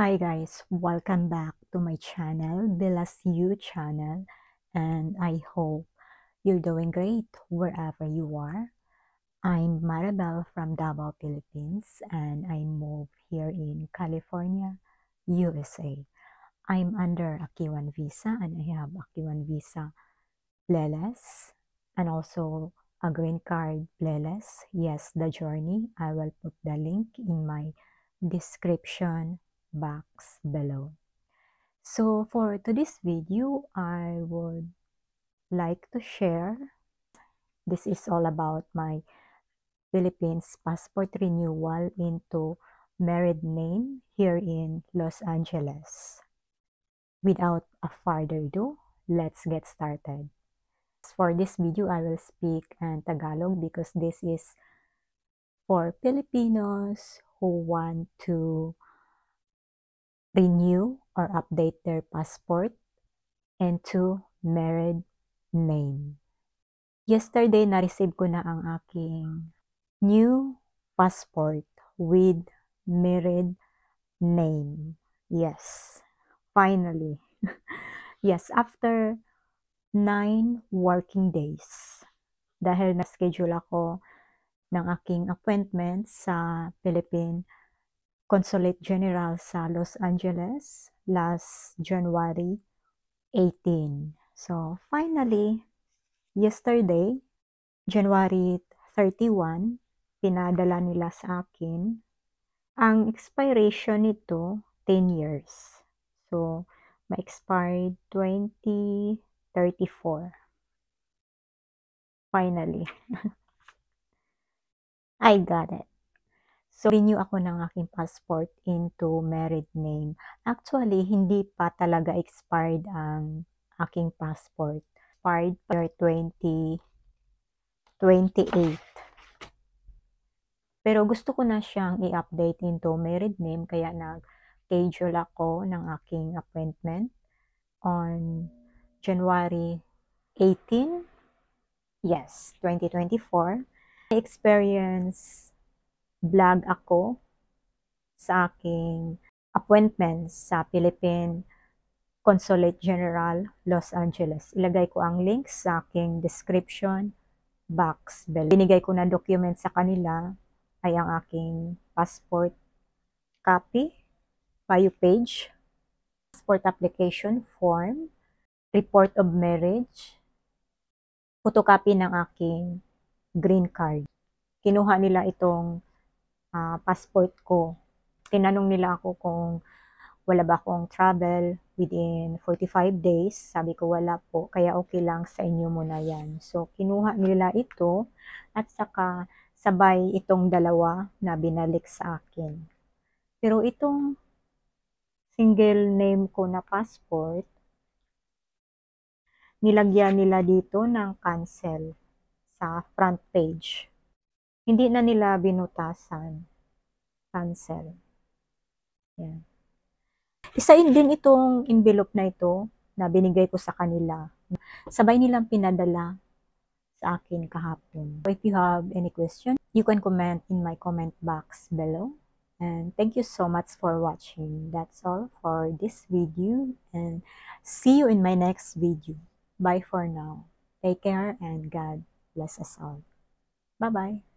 Hi guys, welcome back to my channel, Bilas You channel, and I hope you're doing great wherever you are. I'm Maribel from Davao, Philippines, and I moved here in California, USA. I'm under a K1 visa and I have a K1 visa Bleles and also a green card Bleles. Yes, the journey. I will put the link in my description box below. So for today's video, I would like to share. This is all about my Philippines passport renewal into married name here in Los Angeles. Without a further ado, let's get started. For this video, I will speak in Tagalog because this is for Filipinos who want to renew or update their passport into married name. Yesterday, na-receive ko na ang aking new passport with married name. Yes, finally. Yes, after 9 working days. Dahil na-schedule ako ng aking appointment sa Philippine Consulate General sa Los Angeles last January 18. So, finally, yesterday, January 31, pinadala nila sa akin. Ang expiration nito, 10 years. So, ma-expired 2034. Finally. I got it. So, renew ako ng aking passport into married name. Actually, hindi pa talaga expired ang aking passport. Expired year 2028. Pero gusto ko na siyang i-update into married name kaya nag-schedule ako ng aking appointment on January 18. Yes, 2024. I-experience vlog ako sa aking appointment sa Philippine Consulate General, Los Angeles. Ilagay ko ang link sa aking description box below. Binigay ko na document sa kanila ay ang aking passport copy, bio page, passport application form, report of marriage, photocopy ng aking green card. Kinuha nila itong passport ko. Tinanong nila ako kung wala ba akong travel within 45 days. Sabi ko wala po, kaya okay lang sa inyo muna yan. So, kinuha nila ito at saka sabay itong dalawa na binalik sa akin. Pero itong single name ko na passport, nilagyan nila dito ng cancel sa front page. Hindi na nila binutasan. Cancel. Yan. Isa din itong envelope na ito na binigay ko sa kanila. Sabay nilang pinadala sa akin kahapon. If you have any question, you can comment in my comment box below. And thank you so much for watching. That's all for this video and see you in my next video. Bye for now. Take care and God bless us all. Bye-bye.